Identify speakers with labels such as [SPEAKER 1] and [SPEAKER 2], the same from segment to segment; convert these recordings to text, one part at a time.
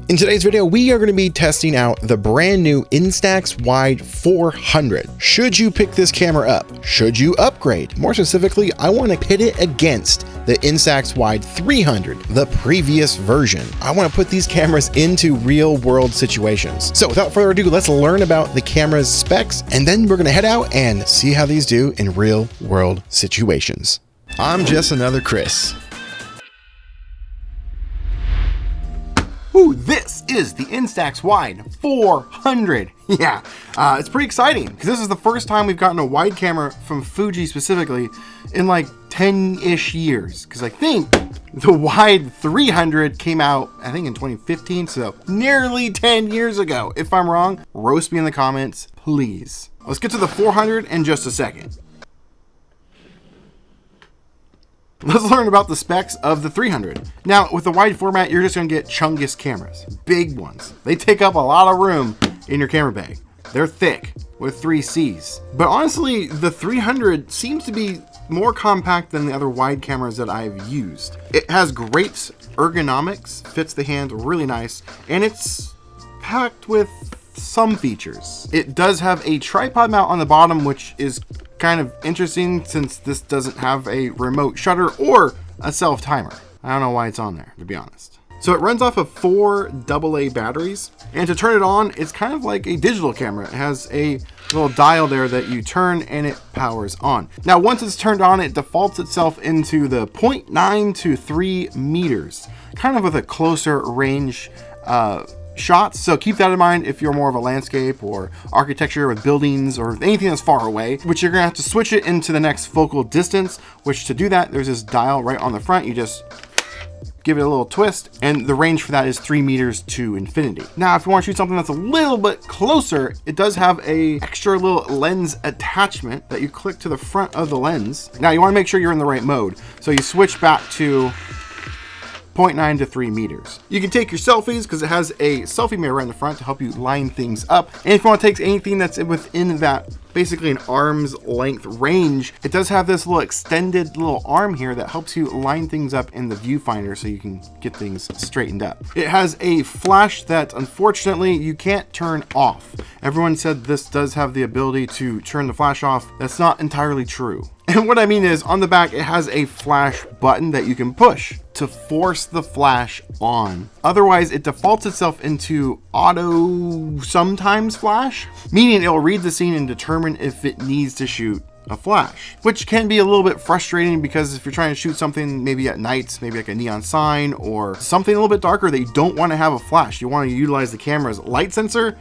[SPEAKER 1] In today's video, we are going to be testing out the brand new Instax WIDE 400. Should you pick this camera up? Should you upgrade? More specifically, I want to pit it against the Instax WIDE 300, the previous version. I want to put these cameras into real world situations. So without further ado, let's learn about the camera's specs, and then we're going to head out and see how these do in real world situations. I'm just another Chris. Ooh, this is the Instax WIDE 400. Yeah, it's pretty exciting because this is the first time we've gotten a wide camera from Fuji specifically in like 10-ish years. Because I think the WIDE 300 came out, I think in 2015, so nearly 10 years ago. If I'm wrong, roast me in the comments, please. Let's get to the 400 in just a second. Let's learn about the specs of the 300. Now, with the wide format, you're just gonna get chungus cameras, big ones. They take up a lot of room in your camera bag. They're thick with 3 Cs. But honestly, the 300 seems to be more compact than the other wide cameras that I've used. It has great ergonomics, fits the hand really nice, and it's packed with some features. It does have a tripod mount on the bottom, which is kind of interesting since this doesn't have a remote shutter or a self timer. I don't know why it's on there, to be honest. So it runs off of 4 AA batteries, and to turn it on, it's kind of like a digital camera. It has a little dial there that you turn and it powers on. Now, once it's turned on, it defaults itself into the 0.9 to 3 meters, kind of with a closer range shots. So keep that in mind if you're more of a landscape or architecture with buildings or anything that's far away, which you're gonna have to switch it into the next focal distance, which to do that, there's this dial right on the front. You just give it a little twist, and the range for that is 3 meters to infinity. Now, if you want to shoot something that's a little bit closer, it does have a extra little lens attachment that you click to the front of the lens. Now, you want to make sure you're in the right mode. So you switch back to 0.9 to 3 meters. You can take your selfies because it has a selfie mirror in the front to help you line things up. And if you want to take anything that's within that basically an arm's length range, it does have this little extended little arm here that helps you line things up in the viewfinder so you can get things straightened up. It has a flash that unfortunately you can't turn off. Everyone said this does have the ability to turn the flash off. That's not entirely true. And what I mean is, on the back, it has a flash button that you can push to force the flash on. Otherwise, it defaults itself into auto sometimes flash, meaning it will read the scene and determine if it needs to shoot a flash, which can be a little bit frustrating because if you're trying to shoot something maybe at night, maybe like a neon sign or something a little bit darker that you don't want to have a flash, you want to utilize the camera's light sensor,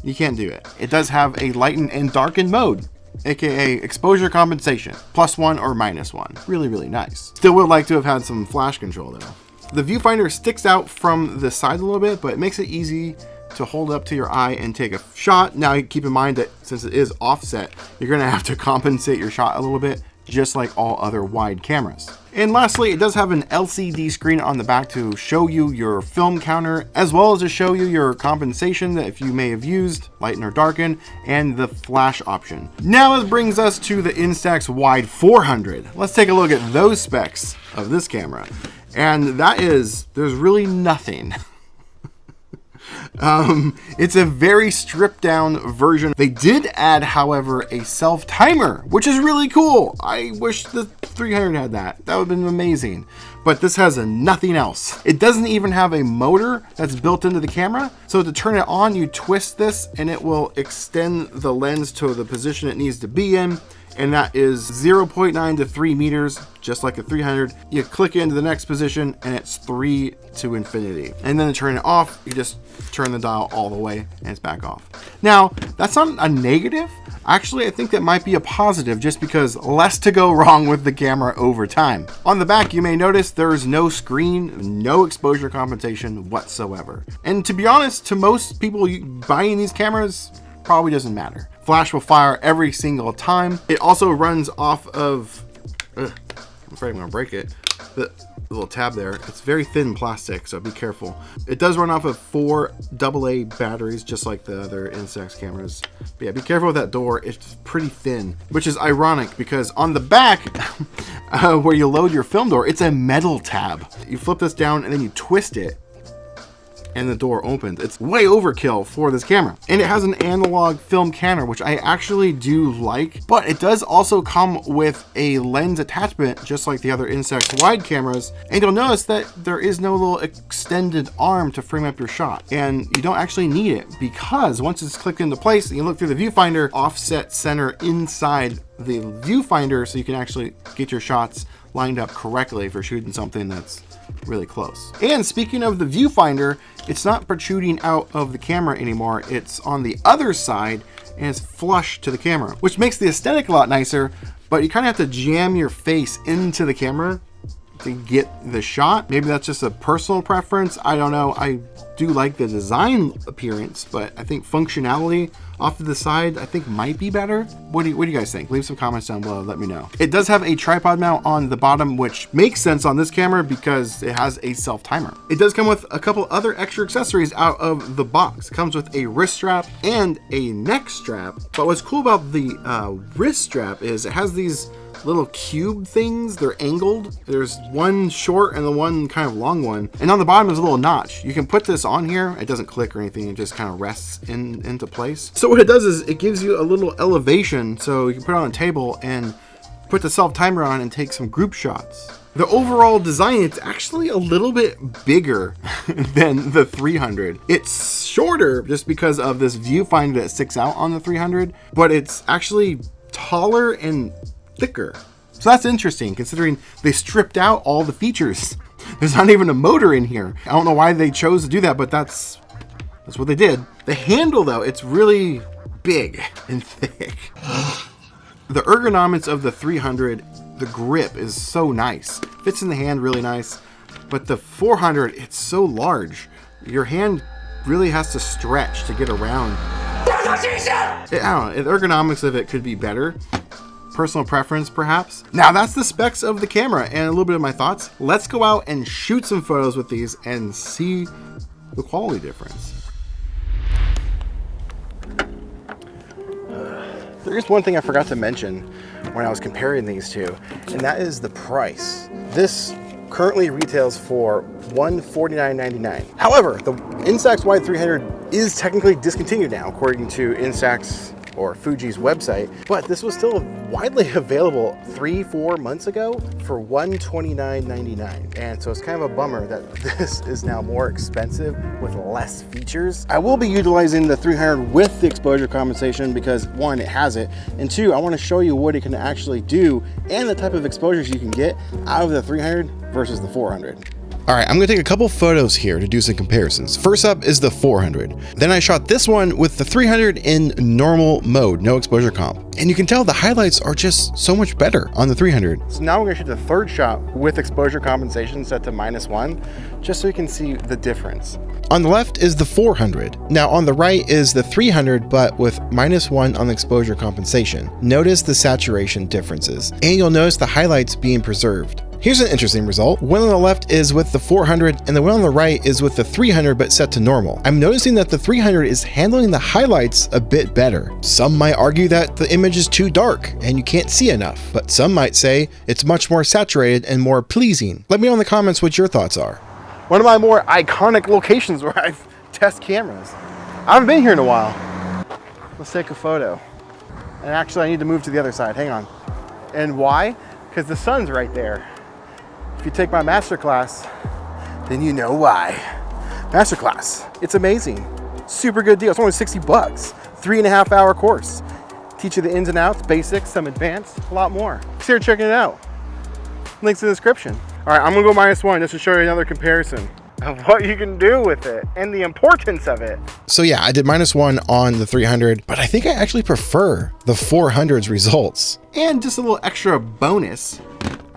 [SPEAKER 1] you can't do it. It does have a lighten and darken mode, aka exposure compensation, +1 or -1. Really, really nice. Still would like to have had some flash control though. The viewfinder sticks out from the side a little bit, but it makes it easy to hold up to your eye and take a shot. Now, keep in mind that since it is offset, you're gonna have to compensate your shot a little bit, just like all other wide cameras. And lastly, it does have an LCD screen on the back to show you your film counter, as well as to show you your compensation that if you may have used, lighten or darken, and the flash option. Now this brings us to the Instax WIDE 400. Let's take a look at those specs of this camera. And that is, there's really nothing. It's a very stripped down version. They did add, however, a self timer, which is really cool. I wish the 300 had that. That would have been amazing. But this has nothing else. It doesn't even have a motor that's built into the camera. So to turn it on, you twist this and it will extend the lens to the position it needs to be in. And that is 0.9 to 3 meters, just like a 300. You click into the next position and it's 3 to infinity. And then to turn it off, you just turn the dial all the way and it's back off. Now, that's not a negative. Actually, I think that might be a positive just because less to go wrong with the camera over time. On the back, you may notice there's no screen, no exposure compensation whatsoever. And to be honest, to most people buying these cameras, probably doesn't matter. Flash will fire every single time. It also runs off of, I'm afraid I'm gonna break it, the little tab there. It's very thin plastic, so be careful. It does run off of 4 AA batteries, just like the other Instax cameras. But yeah, be careful with that door. It's pretty thin, which is ironic because on the back, where you load your film door, it's a metal tab. You flip this down and then you twist it and the door opens. It's way overkill for this camera. And it has an analog film camera, which I actually do like, but it does also come with a lens attachment, just like the other Instax WIDE cameras. And you'll notice that there is no little extended arm to frame up your shot. And you don't actually need it, because once it's clicked into place and you look through the viewfinder, offset center inside the viewfinder so you can actually get your shots lined up correctly if you're shooting something that's really close. And speaking of the viewfinder, it's not protruding out of the camera anymore. It's on the other side and it's flush to the camera, which makes the aesthetic a lot nicer, but you kind of have to jam your face into the camera to get the shot. Maybe that's just a personal preference. I don't know. I do like the design appearance, but I think functionality off to the side, I think might be better. What do you guys think? Leave some comments down below. Let me know. It does have a tripod mount on the bottom, which makes sense on this camera because it has a self timer. It does come with a couple other extra accessories out of the box. It comes with a wrist strap and a neck strap. But what's cool about the wrist strap is it has these little cube things. They're angled. There's one short and the one kind of long one. And on the bottom is a little notch. You can put this on here. It doesn't click or anything. It just kind of rests into place. So what it does is it gives you a little elevation so you can put it on a table and put the self timer on and take some group shots. The overall design, it's actually a little bit bigger than the 300. It's shorter just because of this viewfinder that sticks out on the 300, but it's actually taller and thicker. So that's interesting considering they stripped out all the features. There's not even a motor in here. I don't know why they chose to do that, but that's what they did. The handle though, it's really big and thick. The ergonomics of the 300, the grip is so nice. Fits in the hand really nice, but the 400, it's so large. Your hand really has to stretch to get around. I don't know, the ergonomics of it could be better. Personal preference, perhaps. Now that's the specs of the camera and a little bit of my thoughts. Let's go out and shoot some photos with these and see the quality difference. There's one thing I forgot to mention when I was comparing these two, and that is the price. This currently retails for $149.99. However, the Instax WIDE 300 is technically discontinued now, according to Instax or Fuji's website, but this was still widely available 3-4 months ago for $129.99. And so it's kind of a bummer that this is now more expensive with less features. I will be utilizing the 300 with the exposure compensation because one, it has it, and two, I want to show you what it can actually do and the type of exposures you can get out of the 300 versus the 400. All right, I'm gonna take a couple photos here to do some comparisons. First up is the 400. Then I shot this one with the 300 in normal mode, no exposure comp. And you can tell the highlights are just so much better on the 300. So now we're gonna shoot the third shot with exposure compensation set to -1, just so you can see the difference. On the left is the 400. Now on the right is the 300, but with -1 on the exposure compensation. Notice the saturation differences, and you'll notice the highlights being preserved. Here's an interesting result. One on the left is with the 400 and the one on the right is with the 300 but set to normal. I'm noticing that the 300 is handling the highlights a bit better. Some might argue that the image is too dark and you can't see enough, but some might say it's much more saturated and more pleasing. Let me know in the comments what your thoughts are. One of my more iconic locations where I've tested cameras. I haven't been here in a while. Let's take a photo. And actually I need to move to the other side, hang on. And why? Because the sun's right there. If you take my masterclass, then you know why. Masterclass, it's amazing. Super good deal, it's only 60 bucks. 3.5 hour course. Teach you the ins and outs, basics, some advanced, a lot more. Consider checking it out. Links in the description. All right, I'm gonna go -1 just to show you another comparison of what you can do with it and the importance of it. So yeah, I did -1 on the 300, but I think I actually prefer the 400's results. And just a little extra bonus,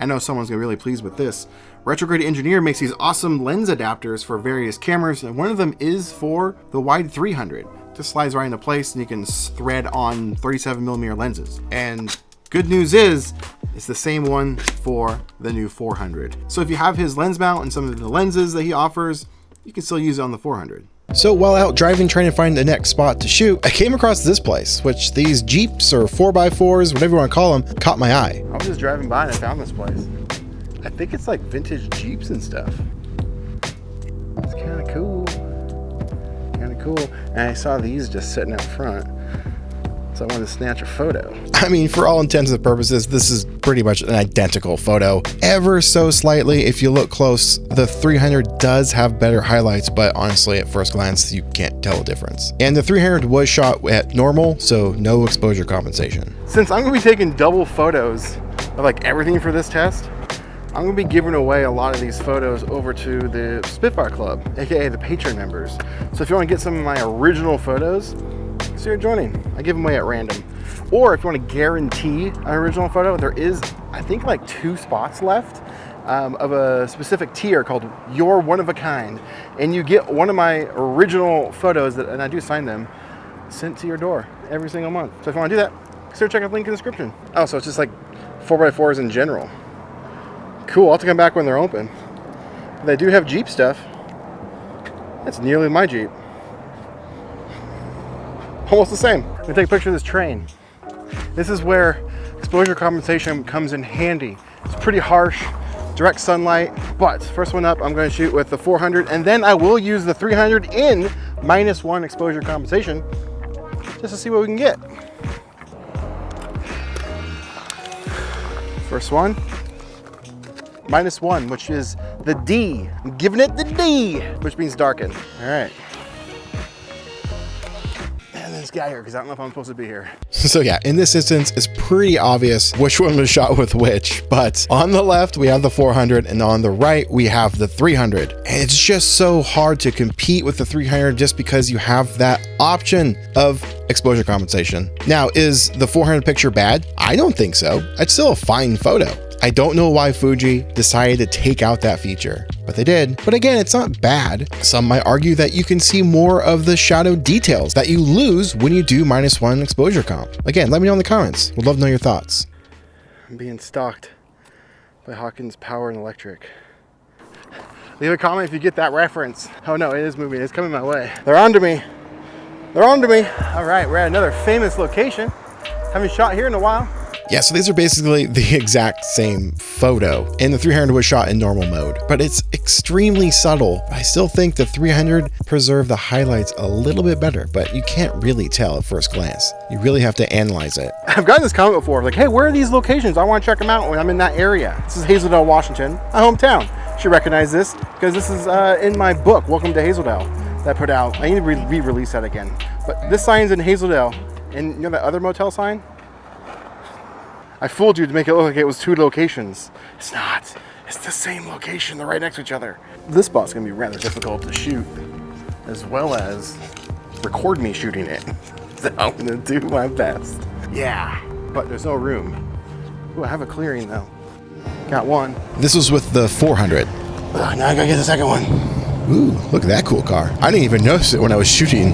[SPEAKER 1] I know someone's gonna be really pleased with this. Retrograde Engineer makes these awesome lens adapters for various cameras, and one of them is for the WIDE 300. Just slides right into place and you can thread on 37mm lenses. And good news is, it's the same one for the new 400. So if you have his lens mount and some of the lenses that he offers, you can still use it on the 400. So while out driving trying to find the next spot to shoot, I came across this place, which these Jeeps or 4x4s, whatever you want to call them, caught my eye. I was just driving by and I found this place. I think it's like vintage Jeeps and stuff. It's kind of cool. cool. And I saw these just sitting out front, so I wanted to snatch a photo.
[SPEAKER 2] I mean, for all intents and purposes, this is pretty much an identical photo. Ever so slightly, if you look close, the 300 does have better highlights, but honestly, at first glance, you can't tell a difference. And the 300 was shot at normal, so no exposure compensation.
[SPEAKER 1] Since I'm gonna be taking double photos of like everything for this test, I'm gonna be giving away a lot of these photos over to the Spitfire Club, aka the Patreon members. So if you wanna get some of my original photos, consider joining. I give them away at random. Or if you want to guarantee an original photo, there is, I think, like 2 spots left of a specific tier called You're One of a Kind. And you get one of my original photos, and I do sign them, sent to your door every single month. So if you want to do that, consider checking out the link in the description. Oh, so it's just like 4x4s in general. Cool, I'll have to come back when they're open. They do have Jeep stuff. That's nearly my Jeep. Almost the same. I'm gonna take a picture of this train. This is where exposure compensation comes in handy. It's pretty harsh, direct sunlight, but first one up, I'm gonna shoot with the 400, and then I will use the 300 in -1 exposure compensation just to see what we can get. First one, -1, which is the D. I'm giving it the D, which means darken. All right. This guy here, because I don't know if I'm supposed to be here.
[SPEAKER 2] So yeah, in this instance, it's pretty obvious which one was shot with which, but on the left, we have the 400, and on the right, we have the 300. And it's just so hard to compete with the 300 just because you have that option of exposure compensation. Now, is the 400 picture bad? I don't think so. It's still a fine photo. I don't know why Fuji decided to take out that feature, but they did. But again, it's not bad. Some might argue that you can see more of the shadow details that you lose when you do -1 exposure comp. Again, let me know in the comments. Would love to know your thoughts.
[SPEAKER 1] I'm being stalked by Hawkins Power and Electric. Leave a comment if you get that reference. Oh no, it is moving. It's coming my way. They're onto me. They're onto me. All right, we're at another famous location. Haven't shot here in a while.
[SPEAKER 2] Yeah, so these are basically the exact same photo, and the 300 was shot in normal mode, but it's extremely subtle. I still think the 300 preserved the highlights a little bit better, but you can't really tell at first glance. You really have to analyze it.
[SPEAKER 1] I've gotten this comment before, like, hey, where are these locations? I want to check them out when I'm in that area. This is Hazeldale, Washington, my hometown. You should recognize this because this is in my book, Welcome to Hazeldale, that I put out. I need to re-release that again. But this sign's in Hazeldale, and you know that other motel sign? I fooled you to make it look like it was 2 locations. It's not. It's the same location. They're right next to each other. This spot's gonna be rather difficult to shoot, as well as record me shooting it. So I'm gonna do my best. Yeah, but there's no room. Ooh, I have a clearing though. Got one.
[SPEAKER 2] This was with the 400.
[SPEAKER 1] Now I gotta get the second one.
[SPEAKER 2] Ooh, look at that cool car. I didn't even notice it when I was shooting.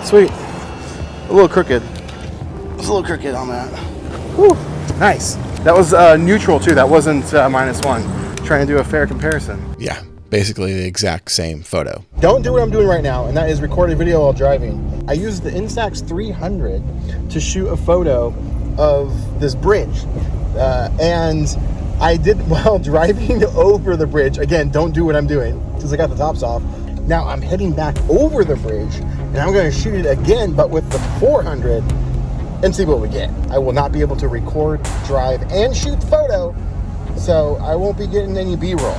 [SPEAKER 1] Sweet. A little crooked. It's a little crooked on that. Whew. Nice. That was neutral too. That wasn't -1. Trying to do a fair comparison.
[SPEAKER 2] Yeah, basically the exact same photo.
[SPEAKER 1] Don't do what I'm doing right now, and that is record a video while driving. I used the Instax 300 to shoot a photo of this bridge, and I did while driving over the bridge. Again, don't do what I'm doing because I got the tops off. Now I'm heading back over the bridge, and I'm going to shoot it again, but with the 400. And see what we get. I will not be able to record, drive, and shoot the photo, so I won't be getting any B-roll.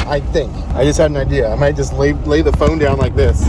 [SPEAKER 1] I think. I just had an idea. I might just lay the phone down like this.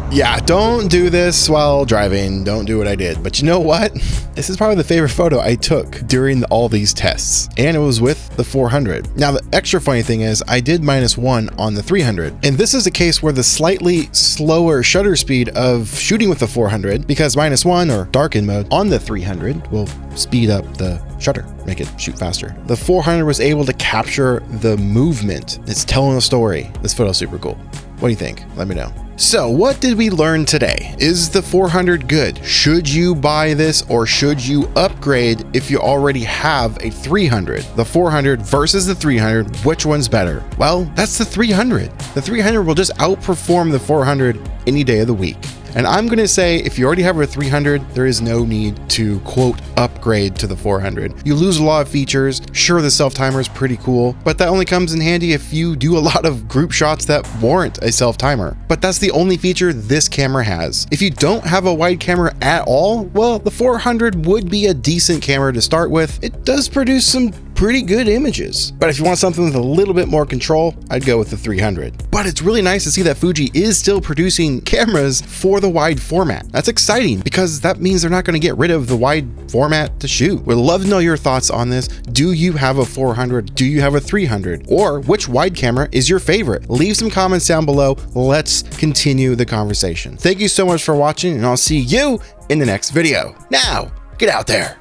[SPEAKER 2] Yeah, don't do this while driving. Don't do what I did. But you know what? This is probably the favorite photo I took during all these tests, and it was with the 400. Now, the extra funny thing is I did -1 on the 300, and this is a case where the slightly slower shutter speed of shooting with the 400, because -1 or darken mode on the 300 will speed up the shutter, make it shoot faster. The 400 was able to capture the movement. It's telling a story. This photo's super cool. What do you think? Let me know. So what did we learn today? Is the 400 good? Should you buy this, or should you upgrade if you already have a 300? The 400 versus the 300, which one's better? Well, that's the 300. The 300 will just outperform the 400 any day of the week. And I'm gonna say if you already have a 300, there is no need to quote upgrade to the 400. You lose a lot of features. Sure, the self-timer is pretty cool, but that only comes in handy if you do a lot of group shots that warrant a self-timer. But that's the only feature this camera has. If you don't have a wide camera at all, well, the 400 would be a decent camera to start with. It does produce some pretty good images. But if you want something with a little bit more control, I'd go with the 300. But it's really nice to see that Fuji is still producing cameras for the wide format. That's exciting because that means they're not going to get rid of the wide format to shoot. We'd love to know your thoughts on this. Do you have a 400? Do you have a 300? Or which wide camera is your favorite? Leave some comments down below. Let's continue the conversation. Thank you so much for watching, and I'll see you in the next video. Now, get out there,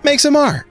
[SPEAKER 2] make some art.